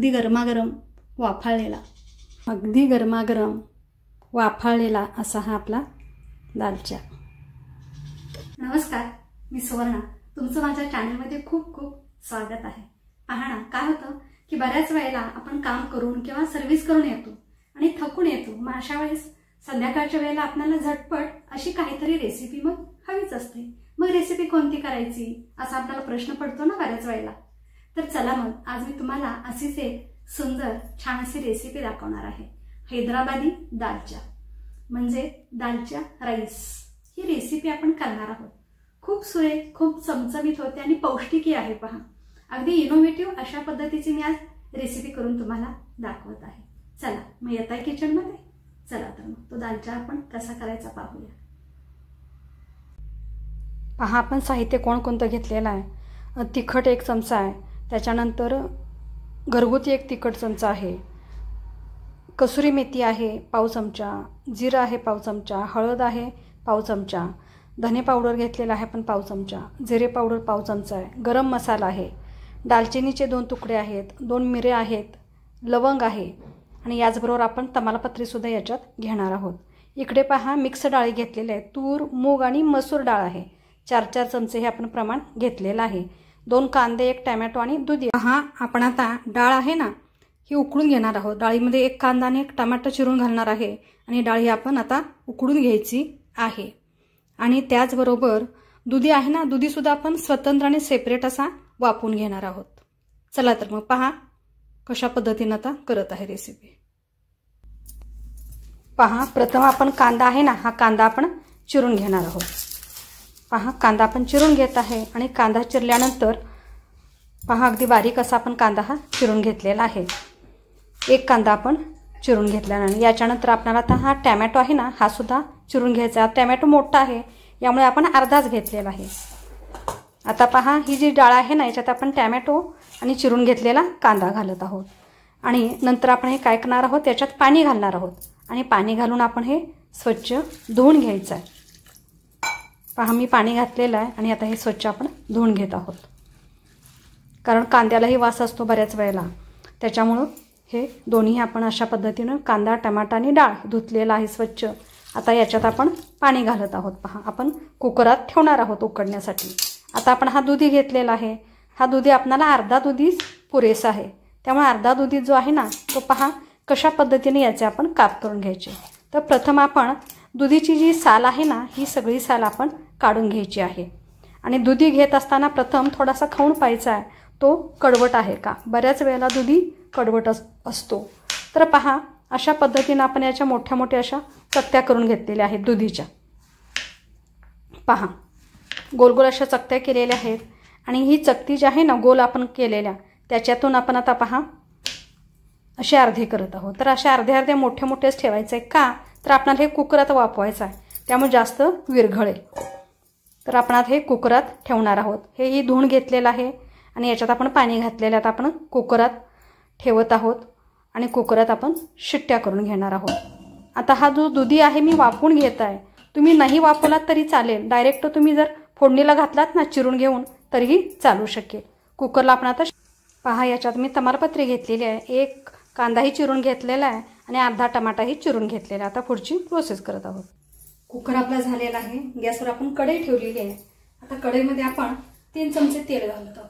अगदी गरमागरम वाफाळलेला असा हा आपला दालचा। नमस्कार, मी सुवर्णा, तुमचं माझ्या चॅनलमध्ये खूप खूप स्वागत आहे। पहा ना, काय होतं की बऱ्याच वेळेला आपण काम करून किंवा सर्व्हिस करून येतो आणि थकून येतो। मग अशा वेळेस संध्याकाळच्या वेळेला आपल्याला झटपट अशी काहीतरी रेसिपी मग हवीच असते। मग रेसिपी कोणती करायची असा आपल्याला प्रश्न पडतो ना बऱ्याच वेळेला। तर चला मग आज मी तुम्हाला अशीच एक सुंदर छान अशी रेसिपी दाखवणार आहे। हैदराबादी दालचा म्हणजे दालचा राईस ही रेसिपी आपण करणार आहोत। खूप सुरेख, खूप चमचमीत होते आणि पौष्टिकही आहे। पहा, अगदी इनोव्हेटिव्ह अशा पद्धतीची मी आज रेसिपी करून तुम्हाला दाखवत आहे। चला मग येत आहे किचन मध्ये। चला तर मग तो दालचा आपण कसा करायचा पाहूया। पहा, आपण साहित्य कोणकोणतं घेतलेलं आहे। तिखट 1 चमचा आहे, त्याच्यानंतर घरगुती 1 तिखट चमचा आहे, कसुरी मेथी आहे पाव चमचा, जिरं आहे पाव चमचा, हळद आहे पाव चमचा, धने पावडर घेतलेला आहे पण पाव चमचा, जिरे पावडर पाव चमचा आहे, गरम मसाला आहे, दालचिनीचे 2 तुकडे आहेत, 2 मिरे आहेत, लवंग आहे आणि याचबरोबर आपण तमालपत्री सुद्धा याच्यात घेणार आहोत। इकडे पहा मिक्स डाळी घेतलेल्या आहेत, तूर, मूग आणि मसूर डाळ आहे। 4-4 चमचे हे आपण प्रमाण घेतलेलं आहे। 2 कांदे, 1 टोमॅटो आणि दूध। पहा, आपण आता डाळ आहे ना ही उकळून घेणार आहोत। डाळीमध्ये 1 कांदा आणि 1 टोमॅटो चिरून घालणार आहे आणि डाळ ही आपण आता उकळून घ्यायची आहे। आणि त्याचबरोबर दुधी आहे ना, दुधी सुद्धा आपण स्वतंत्र आणि सेपरेट असा वाफवून घेणार आहोत। चला तर मग पहा कशा पद्धतीने आता करत आहे रेसिपी। पहा, प्रथम आपण कांदा आहे ना, हा कांदा आपण चिरून घेणार आहोत। पहा, कांदा आपण चिरून घेत आहे आणि कांदा चिरल्यानंतर पहा अगदी बारीक असा आपण कांदा हा चिरून घेतलेला आहे। 1 कांदा आपण चिरून घेतल्यानंतर याच्यानंतर आपल्याला आता हा टोमॅटो आहे ना, हा सुद्धा चिरून घ्यायचा। टोमॅटो मोठा आहे यामुळे आपण अर्धाच घेतलेला आहे। आता पहा, ही जी डाळ आहे ना याच्यात आपण टोमॅटो आणि चिरून घेतलेला कांदा घालत आहोत आणि नंतर आपण हे काय करणार आहोत, त्याच्यात पाणी घालणार आहोत आणि पाणी घालून आपण हे स्वच्छ धुवून घ्यायचं आहे। पहा, मी पाणी घातलेलं आहे आणि आता हे स्वच्छ आपण धुवून घेत आहोत, कारण कांद्यालाही वास असतो बऱ्याच वेळेला, त्याच्यामुळं हे दोन्ही आपण अशा पद्धतीनं कांदा, टमाटा आणि डाळ धुतलेला आहे स्वच्छ। आता याच्यात आपण पाणी घालत आहोत। पहा, आपण कुकरात ठेवणार आहोत उकडण्यासाठी। आता आपण हा दुधी घेतलेला आहे, हा दुधी आपल्याला अर्धा दुधी पुरेसा आहे, त्यामुळे अर्धा दुधी जो आहे ना तो पहा कशा पद्धतीने याचे आपण काप करून घ्यायचे। तर प्रथम आपण दुधीची जी साल आहे ना ही सगळी साल आपण काढून घ्यायची आहे आणि दुधी घेत असताना प्रथम थोडासा खाऊन पाहायचा आहे तो कडवट आहे का। बऱ्याच वेळेला दुधी कडवट असतो। तर पहा अशा पद्धतीने आपण याच्या मोठ्या मोठ्या अशा चकत्या करून घेतलेल्या आहेत दुधीच्या। पहा, गोल गोल अशा चकत्या केलेल्या आहेत आणि ही चकती जी आहे ना गोल आपण केलेल्या त्याच्यातून आपण आता पहा असे अर्धे करत आहोत। तर असे अर्धे अर्धे मोठे मोठेच ठेवायचे का, तर आपल्याला हे कुकरात वाफवायचं आहे, त्यामुळे जास्त विरघळेल। तर आपण आता हे कुकरात ठेवणार आहोत। हे धुवून घेतलेलं आहे आणि याच्यात आपण पाणी घातलेलं आहे। आपण कुकरात ठेवत आहोत आणि कुकरात आपण शिट्ट्या करून घेणार आहोत। आता हा जो दुधी आहे मी वाफवून घेत आहे, तुम्ही नाही वाफवलात तरी चालेल, डायरेक्ट तुम्ही जर फोडणीला घातलात ना चिरून घेऊन तरीही चालू शकेल। कुकरला आपण आता पहा याच्यात मी तमालपत्री घेतलेली आहे, 1 कांदाही चिरून घेतलेला आहे आणि अर्धा टमाटाही चिरून घेतलेला। आता पुढची प्रोसेस करत आहोत। कुकर आपला झालेला आहे, गॅसवर आपण कढई ठेवलेली आहे। आता कढईमध्ये आपण 3 चमचे तेल घालत आहोत।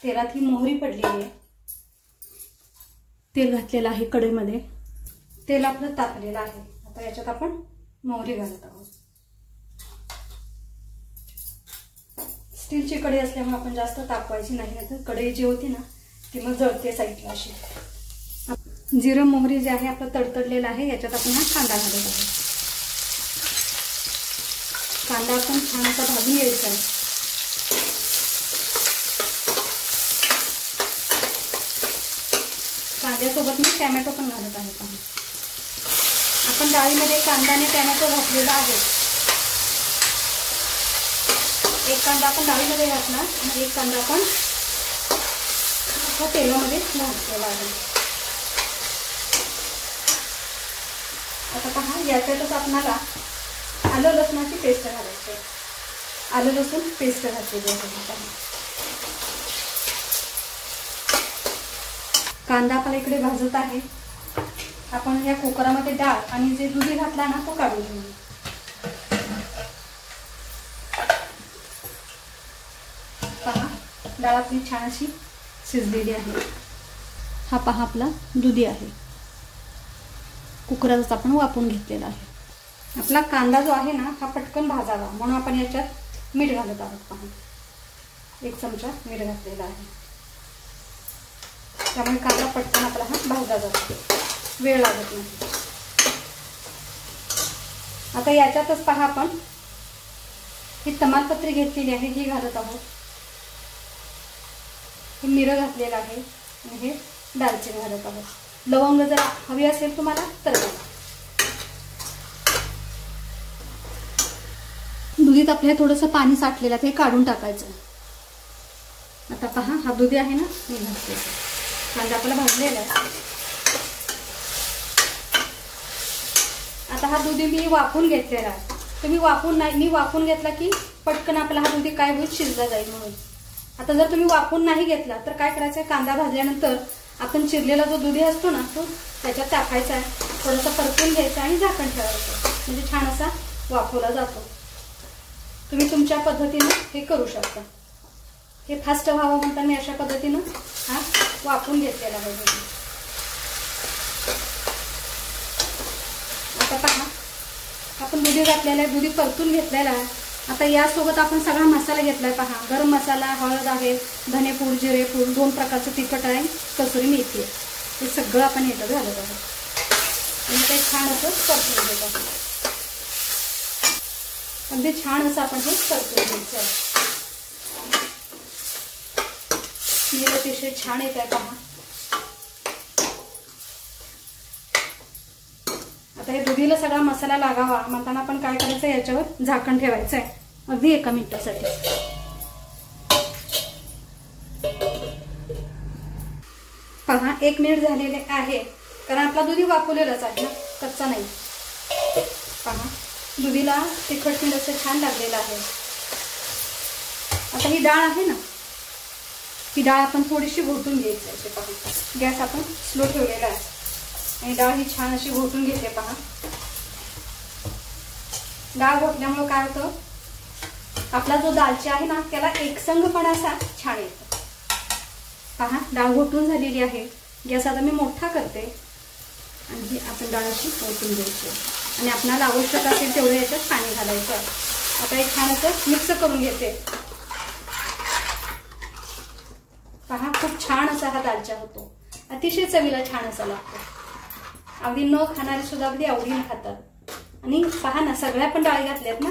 तेलात ही मोहरी पडलेली आहे, तेल घातलेलं आहे कढईमध्ये, तेल आपलं तापलेलं आहे। आता याच्यात आपण मोहरी घालत आहोत। स्टीलची कढई असल्यामुळे आपण जास्त तापवायची नाही, तर कढई जी होती ना ती मग जळते साईडला अशी। जिरं मोहरी जे आहे आपलं तडतडलेलं आहे, याच्यात आपण हा कांदा घालत आहोत। कांदा आपण छान असा भाजून घ्यायचा आहे। कांद्यासोबत मी टोमॅटो पण घालत आहे। आपण डाळीमध्ये कांदा आणि टोमॅटो घातलेला आहे। 1 कांदा आपण डाळीमध्ये घातला आणि 1 कांदा आपण तेलामध्ये घातलेला आहे। आता पहा याच्यातच आपल्याला आलं लसणाची पेस्ट घालायची आहे। आलं लसूण पेस्ट घातलेली आहे। कांदा आपल्या इकडे भाजत आहे. आपण या कुकरामध्ये डाळ आणि जे दुधी घातला ना तो काढून घेऊ. पहा डाळ आपली छान अशी शिजलेली आहे. हा पहा आपला दुधी आहे. कुकरातच आपण वाफवून घेतलेला आहे. आपला कांदा जो आहे ना हा पटकन भाजावा म्हणून आपण याच्यात मीठ घालत आहोत. पहा 1 चमचा मीठ घातलेला आहे. त्यामुळे कांदा पटकन आपला हा भाजला जातो, वेळ लागत नाही. आता याच्यातच पहा आपण ही तमालपत्री घेतलेली आहे ही घालत आहोत. हे मिरं घातलेलं आहे आणि हे दालचिनी घालत आहोत. लवंग जर हवी असेल तुम्हाला तर घाला. दुधीत आपल्या थोडंसं पाणी साठलेलं आहे ते काढून टाकायचं. आता पहा हा दुधी आहे ना मी घालते. कांदा आपला भाजलेला आहे. आता हा दुधी मी वाफून घेतलेला आहे. तुम्ही वाफून नाही, मी वाफून घेतला की पटकन आपला हा दुधी काय होईल शिजला जाईल म्हणून. आता जर तुम्ही वाफून नाही घेतला तर काय करायचं, कांदा भाजल्यानंतर आपण चिरलेला जो दुधी असतो ना तो त्याच्यात टाकायचा आहे, थोडासा परतून घ्यायचा आणि झाकण ठेवायचं, म्हणजे छान असा वाफवला जातो. तुम्ही तुमच्या पद्धतीने हे करू शकता. हे फास्ट व्हावं म्हणता मी अशा पद्धतीनं हा वाफवून घेतलेला आहे. आता पहा आपण दुधी घातलेला आहे, दुधी परतून घेतलेला आहे. आता यासोबत आपण सगळा मसाला घेतलाय. पहा गरम मसाला, हळद आहे, धनेपूड, जिरेपूड, 2 प्रकारचं तिखट आहे, कसुरी मेथी आहे. हे सगळं आपण याच्यात घालत आहोत आणि ते छान असं परतून घेत आहोत. अगदी छान असं आपण हे परतून घ्यायचं आहे. स्मेल अतिशय छान येत आहे. पहा आता हे दुधीला सगळा मसाला लागावा म्हणताना आपण काय करायचं, याच्यावर झाकण ठेवायचं आहे अगदी 1 मिनिटासाठी. पहा 1 मिनिट झालेले आहे, कारण आपला दुधी वाफवलेलाच आहे ना, कच्चा नाही. पहा दुधीला तिखट मीठ असं छान लागलेलं आहे. आता ही डाळ आहे ना, ही डाळ आपण थोडीशी घोटून घ्यायची आहे. पहा गॅस आपण स्लो ठेवलेला आहे आणि डाळ ही छान अशी घोटून घेते. पहा डाळ घोटल्यामुळे काय होतं, आपला जो दालचा आहे ना त्याला एकसंगपणा असा छान येतो. पहा डाळ घोटून झालेली आहे. गॅस आता मी मोठा करते आणि ही आपण डाळ अशी घोटून घ्यायची आणि आपल्याला आवश्यक असेल तेवढं याच्यात पाणी घालायचं. आता एक छान असं मिक्स करून घेते. पहा खूप छान असा हा दालचा होतो, अतिशय चवीला छान असा लागतो. अगदी न खाणारे सुद्धा अगदी आवडीने खातात. आणि पहा ना सगळ्या पण डाळी घातल्यात ना,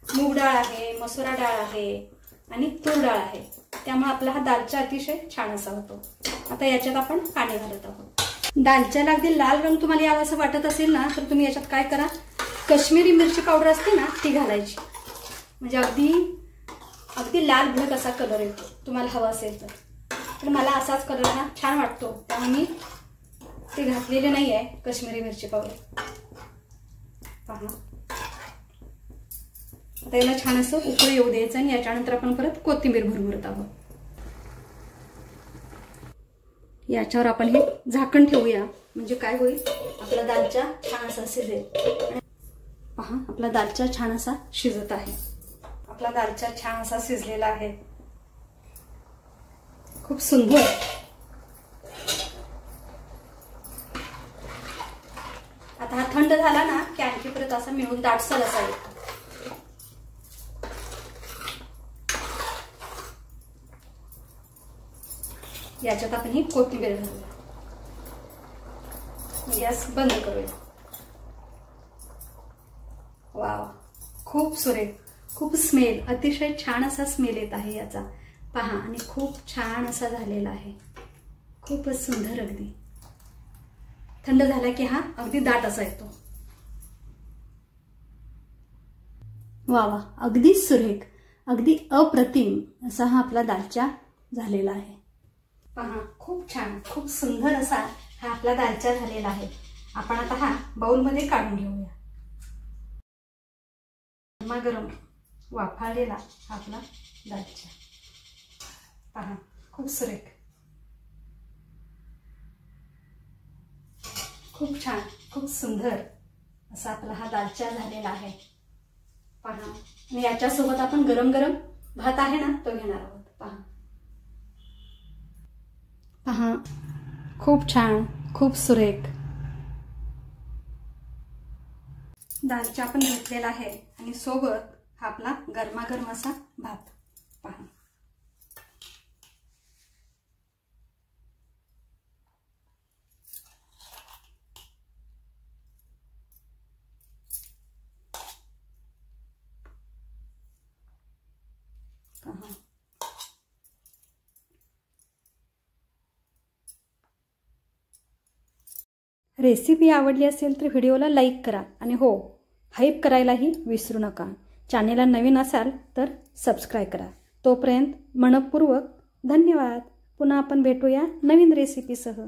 मूग डाळ आहे, मसुरा डाळ आहे आणि तूर डाळ आहे, त्यामुळे आपला हा दालचा अतिशय छान असा होतो. आता याच्यात आपण पाणी घालत आहोत. दालच्याला अगदी लाल रंग तुम्हाला यावं असं वाटत असेल ना तर तुम्ही याच्यात काय करा, काश्मीरी मिरची पावडर असते ना ती घालायची, म्हणजे अगदी अगदी लाल भडक असा कलर येतो. तुम्हाला हवा असेल तर मला असाच कलर हा छान वाटतो, त्यामुळे मी ते घातलेले नाही आहे काश्मीरी मिरची पावडर. पहा आता याला छान असं उकळी येऊ द्यायचं आणि याच्यानंतर आपण परत कोथिंबीर भरभरत आहोत. याच्यावर आपण हे झाकण ठेवूया, म्हणजे काय होईल, आपला दालचा छान असा शिजेल. पहा आपला दालचा छान असा शिजत आहे. आपला दालचा छान असा शिजलेला आहे, खूप सुंदर. आता हा थंड झाला ना की आणखी परत असा मिळून दाटसर असा येतो. याच्यात आपण ही कोथिंबीर घालूया. गॅस बंद करूया. वाव खूप सुरेख, खूप स्मेल, अतिशय छान असा स्मेल येत आहे याचा. पहा आणि खूप छान असा झालेला आहे, खूपच सुंदर. अगदी थंड झाला की हा अगदी दाट असा येतो. वा वा अगदी सुरेख, अगदी अप्रतिम असा हा आपला दालचा झालेला आहे. पहा खूप छान, खूप सुंदर असा हा आपला दालचा झालेला आहे. आपण आता हा बाउलमध्ये काढून घेऊया. गरम वाफाळलेला आपला दालचा. पहा खूप सुरेख. खूप छान, खूप सुंदर असा आपला हा दालच्या झालेला आहे पहा. आणि याच्यासोबत आपण गरम गरम भात आहे ना तो घेणार आहोत. पहा पहा, खूप छान, खूप सुरेख दालच्या आपण घेतलेला आहे आणि सोबत हा आपला गरमागरम असा भात पहा. रेसिपी आवडली असेल तर व्हिडिओला लाईक करा आणि हो, हाईप करायलाही विसरू नका. चॅनेलला नवीन असाल तर सबस्क्राईब करा. तोपर्यंत मनपूर्वक धन्यवाद. पुन्हा आपण भेटूया नवीन रेसिपीसह.